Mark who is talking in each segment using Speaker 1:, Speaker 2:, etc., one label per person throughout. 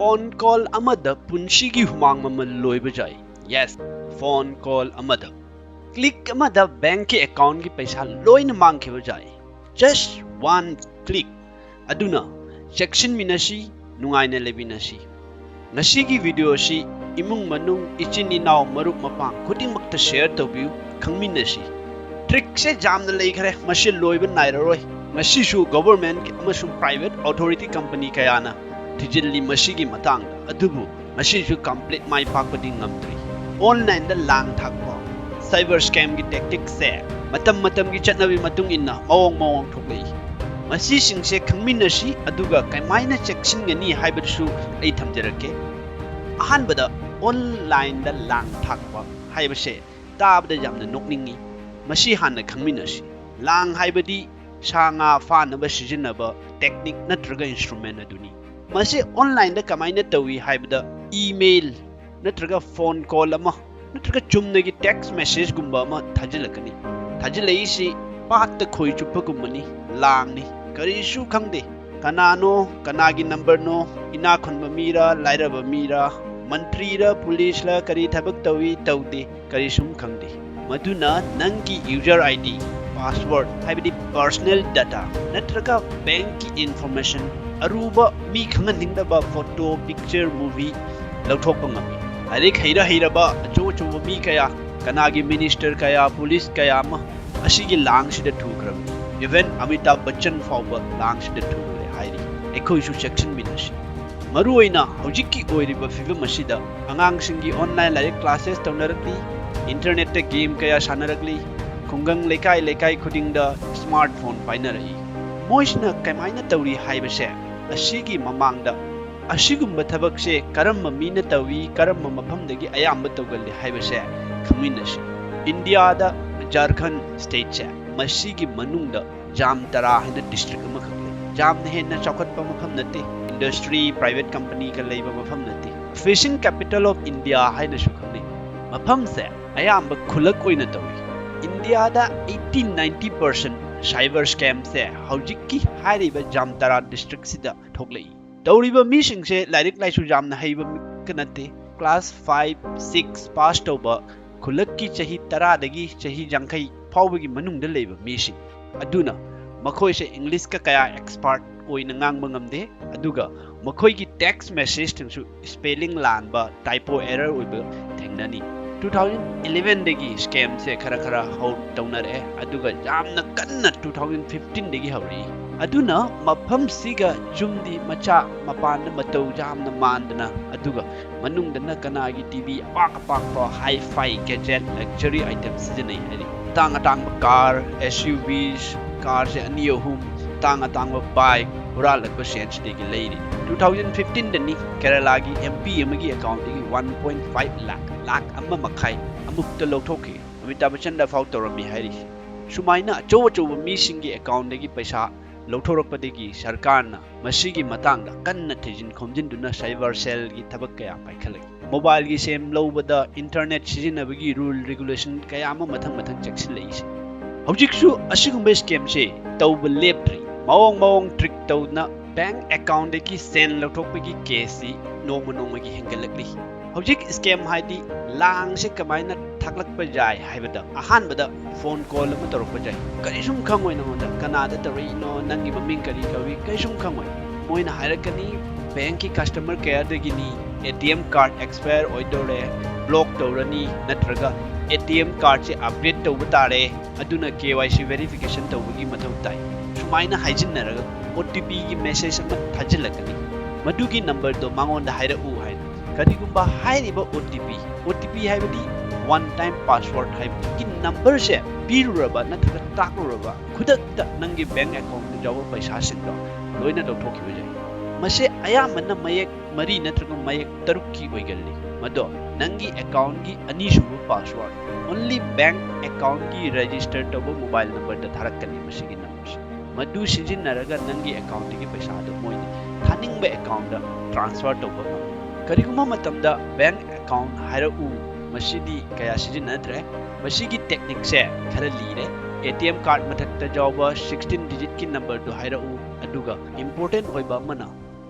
Speaker 1: phone call amada punshigi humang mamal loiba jai. Yes, phone call amada. Click amada bank ki account ki paisa loina mang khiba jai. Just one click. Aduna section minashi nungaina lebinashi. Ngasi ki video si imung manung ichin inaw marup mapang khuding makta share tawbiu khangminashi. Trick se jamna leikhare mashi loiba nairaroi. Ngasi shu government amasung private authority company kayana thijilli mashigi matang adubu ngasi shu complete mai pakpadi ngamtri. Online da lang thakpo cyber scam gi tactics se matam gi chatnawi matung inna mawong thoklei. Masi singse khangminashi aduga kaimaina checksin ngani haibadsu ai thamjarake. Ahanbada online da lang thakpa haibase tabda jamna nokningi. Masi hanna khangminashi lang haibadi Shanga fanaba sijinaba technique natraga instrument aduni. Masi online da kamaina tawi haibda email natraga phone call ama natraga chumnagi text message gumba ama thajilakani. Thajilai si patta khoi chuppa gummani langni karishu khangde kanano kanagi number no ina khonba mira lairaba mira mantri ra police la kari thabak tawi tawde karisum khangde. Maduna nangi user ID password haibidi personal data natraga bank information aruba mi khanganingdaba photo picture movie lauthokpa ngami arik heira ba acho mi kaya kanagi minister kaya police kaya ma asigi lang sida thukram even Amitabh Bachchan fawba lang sida thukre hairi ekoi su section minashi maru oina hojikki oiriba fivam asida angang singi online live classes tawnarakli internet te game kaya sanarakli Kungang lekai khuding da smartphone painari. Moisna kamaina tawri haibase asigi mamangda asigumba thabak se karamma mina tawi karamma mafamdagi ayamba tawgalli haibase khaminashi. India da Jharkhand state se masigi manungda Jamtara hina district ama khakle. Jamna henna chawkatpa mafam nate industry private company ka leiba mafam nate. Fishing capital of India haina shukhne. Mafam se ayamba khulak oina tawi. India da 80-90% cyber scam se haujikki hairiba Jamtara district sida thoklei. Tauriba mi singse lairik laisu jamna haiba kanate class 5-6 pass toba khulakki chahi 10 dagi chahi jangkai phawbagi manungda leiba mi sing. Aduna makhoi se English ka kaya expert oina ngangba ngamde aduga makhoi gi text message tingsu spelling lanba typo error oiba thengnani. 2011 degi scam se khara how taunare aduga jamna kanna 2015 degi hauri aduna mafam siga jumdi macha mapan matau jamna mandana aduga manungdana kanagi tv apak hi-fi gadget luxury items sijinai hari tang car SUVs car se ani ahum tang bike huralakba sense degi leiri 2015 dani Kerala gi MP amagi account degi 1.5 lakh amma makai amukta lokthokki Amitabh Bachchan da faw torami hairi sumaina achow mi singi account degi paisa lokthorokpadegi sarkarna masigi matangda kanna thejin khomjinduna cyber cell gi thabak kaya paikhalai mobile gi sem lobada internet sijinabagi rule regulation kaya ama mathang cheksilai hojiksu asigumbe scam se tawba leptri mawong trick tawna bank account degi send lokthokpagi case noma gi hengalakli hojik scam haidi lang se kamaina thaklakpa jai haibada ahanbada phone call ama torokpa jai karisum khangoi namoda kanada tari no nangi maming kari kawi karisum khangoi moina hairakani bank ki customer care degi ni ATM card expire oidore block tawrani natraga ATM card se update tawba tare aduna KYC verification tawbagi mathau tai sumaina haijinaraga OTP gi message ama thajilakani madugi number do mangonda haira u haina karigumba hairiba OTP haibadi one time password haibadi number se piruraba natraga takuraba khudakta nangi bank account ni jawa paisa singdo loina do thoki bajai mase ayamana mayek mari natraga mayek tarukki oigalli mado nangi account gi ani subu password only bank account gi register tobo mobile number da tharakani masigi number madu sijinaraga nangi account gi paisa do moini thaningba account da transfer tobo kariguma matamda bank account hairau masidi kaya sijinadre masigi technique se khara lire ATM card mathakta jawba 16 digit ki number do hairau aduga important oiba mana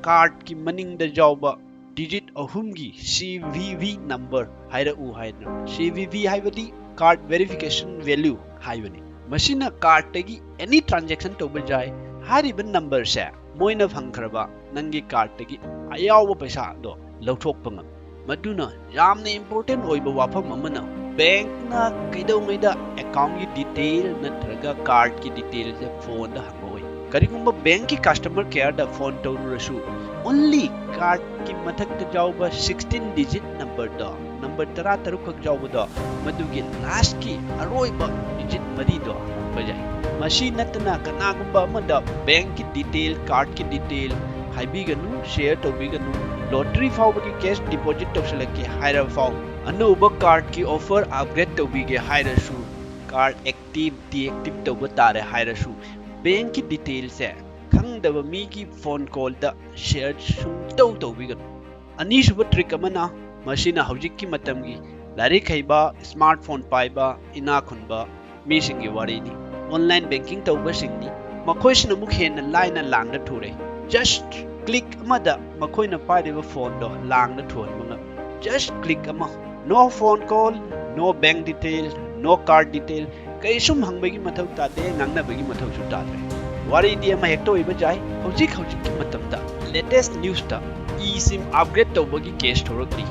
Speaker 1: card ki maning da jawba digit ahumgi CVV number hairau haidna CVV haibadi card verification value haibani masina card tagi any transaction toba jai hariba number se moina phangkhraba nangi card tagi ayawa paisa do lauthokpa ngam maduna yamna important oiba wafam amana bank na kaidongaida account ki detail natraga card ki detail se phone da hangoi karigumba bank ki customer care da phone tawrurasu only card ki mathak ta jawba 16 digit number da number tara taruk khak jawba da madugi last ki aroiba digit mari do bajai mashi natna kanagumba amada bank ki detail card ki detail haibiganu share tawbiganu lottery fawbagi cash deposit tawsalaki haira faw anuba card ki offer upgrade tawbige hairasu card active deactive tawba tare hairasu bank ki detail se khangdaba mi ki phone call da share sum tawbiganu ani suba trick amana machine hojik ki matam gi larik haiba smartphone paiba ina khunba mi singi wari ni online banking tawba singni makhoi sina muk hen line lang na thure just click amada makhoi na paiba phone do lang na thon manga just click ama no phone call no bank detail no card detail kai sum hangbagi mathau ta de ngangna bagi mathau su ta re wari di ama hekto iba jai hojik ki matam da latest news ta eSIM upgrade tawbagi case thorakli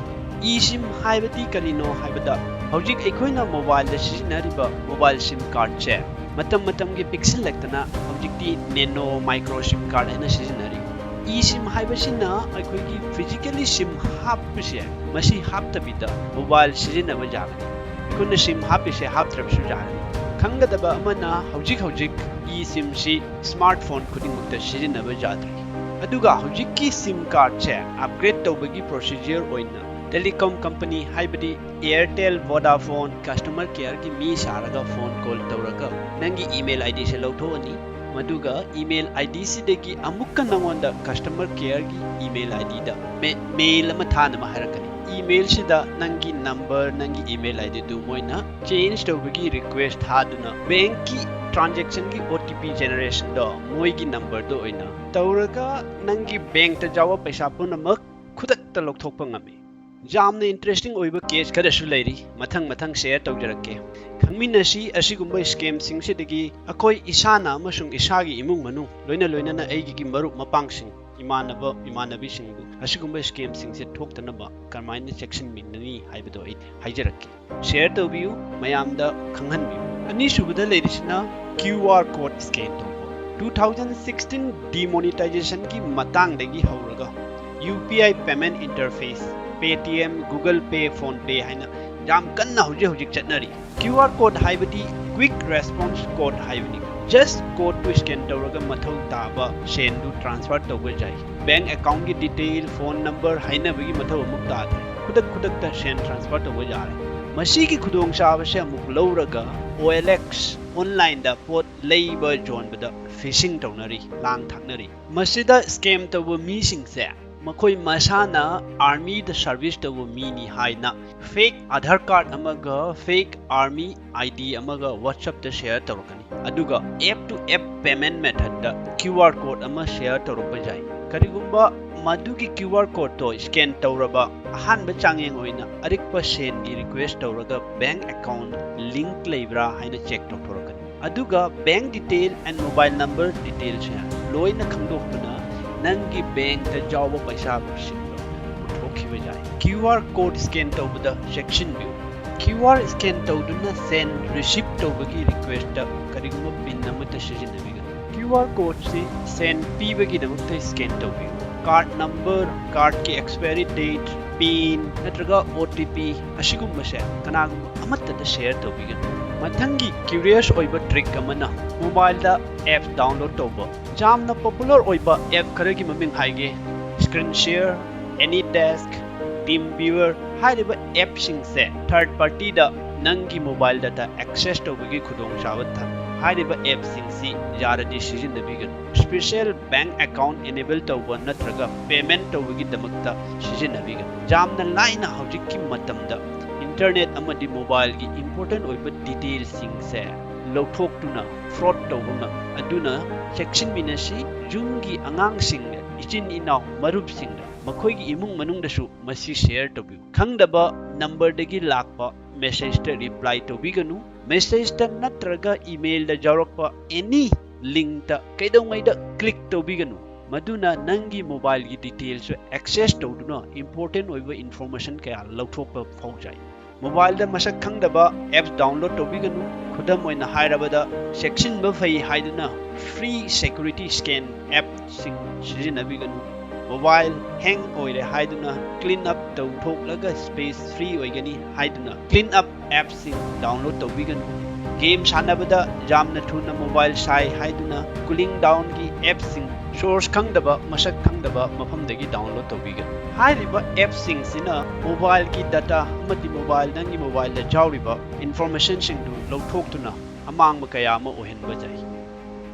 Speaker 1: eSIM haibati karino haibada hojik aikhoina mobile da sizinariba mobile sim card che matam gi pixel laktana hojik di nano micro sim card ena sizinari eSIM haibasina aikhoi gi physically sim hapse masi haptabida mobile sizinaba jagani kunna sim hapise haptrabisu jagani khanggadaba amana hojik eSIM si smartphone khudingmukta sizinaba jadri aduga hojik ki sim card che upgrade tawbagi procedure oina telecom company haibadi airtel vodafone customer care ki mi saraga phone call tawraga nangi email id se lawthoni maduga email id si degi amukka nangonda customer care ki email id da mail ama thana ma harakani email sida nangi number nangi email id du moina change tawbagi request haduna bank ki transaction ki OTP generation do moi ki number do oina tawraga nangi bank ta jawa paisa punamak khudak ta lokthokpa ngami jamna interesting oiba case kada su leiri mathang share tawjarake khangminasi asigumba scam sing se degi akoi isana amasung isagi imung manu loina na aigi ki marup mapang sing imanabi sing asigumba scam sing se thoktanaba karmaina section minani haibado ai haijarake share tawbiu mayamda khanghanbiu ani subada leirisina QR code scan tawbo 2016 demonetization ki matang degi hauraga UPI payment interface Paytm Google Pay Phone Pay haina jam kanna hojik chatnari QR code haibadi quick response code haibani just code to scan tawraga mathau taba send to transfer tawba jai bank account ki detail phone number haina bagi mathau amuk ta kudak ta send transfer tawba jare masi ki khudong chaba se amuk lauraga OLX online da pot labor zone bada phishing tawnari lang thaknari masida scam tawba mi sing se makhoi masana army da service tawba mi ni haina fake aadhar card amaga fake army id amaga WhatsApp da share tawrakani aduga app to app payment method da QR code ama share tawraba jai karigumba madugi QR code to scan tawraba ahanba changyeng oina arikpa send gi request tawraga bank account link leibra haina check tawrakani aduga bank detail and mobile number details loina khangdokpana nangi bank ta jawba paisa businga uthokhiba jai QR code scan tawbada section view QR scan tawduna send receipt tawbagi request ta karigumba pin namata sijinabiga QR code se send pibagi namata scan tawbi card number card ki expiry date pin natraga OTP asigumba se kanagumba amatta da share tawbiga mathangi curious oiba trick amana mobile da app download tawba jamna popular oiba app kharagi maming haige screen share AnyDesk TeamViewer hairiba app sing se third party da nangi mobile data access tawbagi khudong chawa hairiba app sing si yaradi sijinabigan special bank account enable tawba natraga payment tawbagi damakta sijinabigan jamna laina hojikki matamda internet amadi mobile gi important oiba details sing se lawthoktuna fraud tawba aduna section binasi jungi angang sing ichin inaw marup sing ꯃꯈꯣꯏꯒꯤ ꯏꯃꯨꯡ ꯃꯅꯨꯡꯗꯁꯨ ꯃꯁꯤ share ꯇꯧꯕꯤꯌꯨ꯫ ꯈꯪꯗꯕ ꯅꯝꯕꯔꯗꯒꯤ ꯂꯥꯛꯄ ꯃꯦꯁꯦꯖꯇ reply ꯇꯧꯕꯤꯒꯅꯨ꯫ ꯃꯦꯁꯦꯖꯇ ꯅꯠꯇ꯭ꯔꯒ ꯏꯃꯦꯜꯗ ꯌꯥꯎꯔꯛꯄ ꯑꯦꯅꯤ ꯂꯤꯡꯛꯇ ꯀꯩꯗꯧꯉꯩꯗ ꯀ꯭ꯂꯤꯛ ꯇꯧꯕꯤꯒꯅꯨ, ꯃꯗꯨꯅ ꯅꯪꯒꯤ ꯃꯣꯕꯥꯏꯜꯒꯤ ꯗꯤꯇꯦꯜꯁꯨ ꯑꯦꯛꯁꯦꯁ ꯇꯧꯗꯨꯅ ꯏꯝꯄꯣꯔꯇꯦꯟ ꯑꯣꯏꯕ ꯏꯟꯐꯣꯔꯃꯦꯁꯟ ꯀꯌꯥ ꯂꯧꯊꯣꯛꯄ ꯐꯥꯎꯖꯩ꯫ ꯃꯣꯕꯥꯏꯜꯗ ꯃꯁꯛ ꯈꯪꯗꯕ ꯑꯦꯞꯁ ꯗꯥꯎꯟꯂꯣꯗ ꯇꯧꯕꯤꯒꯅꯨ꯫ ꯈꯨꯗꯝ ꯑꯣꯏꯅ ꯍꯥꯏꯔꯕꯗ ꯆꯦꯛꯁꯤꯟꯕ ꯐꯩ ꯍꯥꯏꯗꯨꯅ ꯐ꯭ꯔꯤ ꯁꯦꯀ꯭ꯌꯨꯔꯤꯇꯤ ꯁ꯭ꯀꯦꯟ ꯑꯦꯞꯁꯤꯡ ꯁꯤꯖꯤꯟꯅꯕꯤꯒꯅꯨ꯫ ꯃꯣꯕꯥꯏꯜ ꯍꯦꯡ ꯑꯣꯏꯔꯦ ꯍꯥꯏꯗꯨꯅ ꯀ꯭ꯂꯤꯟ ꯑꯞ ꯇꯧꯊꯣꯛꯂꯒ ꯁ꯭ꯄꯦꯁ ꯐ꯭ꯔꯤ ꯑꯣꯏꯒꯅꯤ ꯍꯥꯏꯗꯨꯅ ꯀ꯭ꯂꯤꯟ ꯑꯞ ꯑꯦꯞꯁꯤꯡ ꯗꯥꯎꯟꯂꯣꯗ ꯇꯧꯕꯤꯒꯅꯨ꯫ ꯒꯦꯝ ꯁꯥꯟꯅꯕꯗ ꯌꯥꯝꯅ ꯊꯨꯅ ꯃꯣꯕꯥꯏꯜ ꯁꯥꯏ ꯍꯥꯏꯗꯨꯅ ꯀꯨꯂꯤꯡ ꯗꯥꯎꯟꯒꯤ ꯑꯦꯞꯁꯤꯡ ꯁꯣꯔꯁ ꯈꯪꯗꯕ ꯃꯁꯛ ꯈꯪꯗꯕ ꯃꯐꯝꯗꯒꯤ ꯗꯥꯎꯟꯂꯣꯗ ꯇꯧꯕꯤꯒꯅꯨ꯫ ꯍꯥꯏꯔꯤꯕ ꯑꯦꯞꯁꯤꯡꯁꯤꯅ ꯃꯣꯕꯥꯏꯜꯒꯤ ꯗꯇꯥ ꯑꯃꯗꯤ ꯅꯪꯒꯤ ꯃꯣꯕꯥꯏꯜꯗ ꯌꯥꯎꯔꯤꯕ ꯏꯟꯐꯣꯔꯃꯦꯁꯟꯁꯤꯡꯗꯨ ꯂꯧꯊꯣꯛꯇꯨꯅ ꯑꯃꯥꯡꯕ ꯀꯌꯥ ꯑꯃ ꯑꯣꯏꯍꯟꯕ ꯌꯥꯏ꯫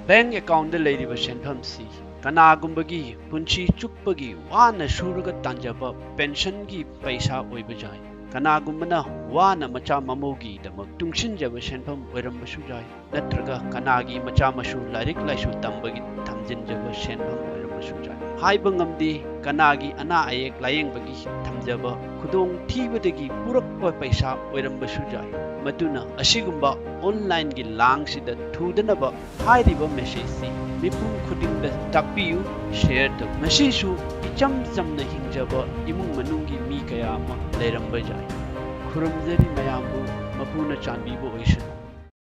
Speaker 1: ꯕꯦꯡꯛ ꯑꯦꯀꯥꯎꯟꯗ ꯂꯩꯔꯤꯕ ꯁꯦꯟꯐꯝꯁꯤ ꯀꯅꯥꯒꯨꯝꯕꯒꯤ ꯄꯨꯟꯁꯤ ꯆꯨꯞꯄꯒꯤ ꯋꯥꯅ ꯁꯨꯔꯒ ꯇꯥꯟꯖꯕ ꯄꯦꯟꯁꯟꯒꯤ ꯄꯩꯁꯥ ꯑꯣꯏꯕ ꯌꯥꯏ꯫ ꯀꯅꯥꯒꯨꯝꯕꯅ ꯋꯥꯅ ꯃꯆꯥ ꯃꯃꯧꯒꯤꯗꯃꯛ ꯇꯨꯡꯁꯤꯟꯖꯕ ꯁꯦꯟꯐꯝ ꯑꯣꯏꯔꯝꯕꯁꯨ ꯌꯥꯏ, ꯅꯠꯇ꯭ꯔꯒ ꯀꯅꯥꯒꯤ ꯃꯆꯥ ꯃꯁꯨ ꯂꯥꯏꯔꯤꯛ ꯂꯥꯏꯁꯨ ꯇꯝꯕꯒꯤ ꯊꯝꯖꯤꯟꯖꯕ ꯁꯦꯟꯐꯝ ꯑꯣꯏꯔꯝꯕꯁꯨ ꯌꯥꯏ꯫ ꯍꯥꯏꯕ ꯉꯝꯗꯦ ꯀꯅꯥꯒꯤ ꯑꯅꯥ ꯑꯌꯦꯛ ꯂꯥꯌꯦꯡꯕꯒꯤ ꯊꯝꯖꯕ ꯈꯨꯗꯣꯡꯊꯤꯕꯗꯒꯤ ꯄꯨꯔꯛꯄ ꯄꯩꯁꯥ ꯑꯣꯏꯔꯝꯕꯁꯨ ꯌꯥꯏ꯫ ꯃꯗꯨꯅ ꯑꯁꯤꯒꯨꯝꯕ ꯑꯣꯟꯂꯥꯏꯟꯒꯤ ꯂꯥꯡꯁꯤꯗ ꯊꯨꯗꯅꯕ ꯍꯥꯏꯔꯤꯕ ꯃꯦꯁꯦꯖꯁꯤ ꯃꯤꯄꯨꯝ ꯈꯨꯗꯤꯡꯗ ꯇꯥꯛꯄꯤꯌꯨ, ꯁꯦꯌꯔ ꯇꯧ꯫ ꯃꯁꯤꯁꯨ ꯏꯆꯝ ꯆꯝꯅ ꯍꯤꯡꯖꯕ ꯏꯃꯨꯡ ꯃꯅꯨꯡꯒꯤ ꯃꯤ ꯀꯌꯥ ꯑꯃ ꯂꯩꯔꯝꯕ ꯌꯥꯏ꯫ ꯈꯨꯔꯨꯝꯖꯔꯤ ꯃꯌꯥꯝꯕꯨ ꯃꯄꯨꯅ ꯆꯥꯟꯕꯤꯕ ꯑꯣꯏꯁꯅꯨ꯫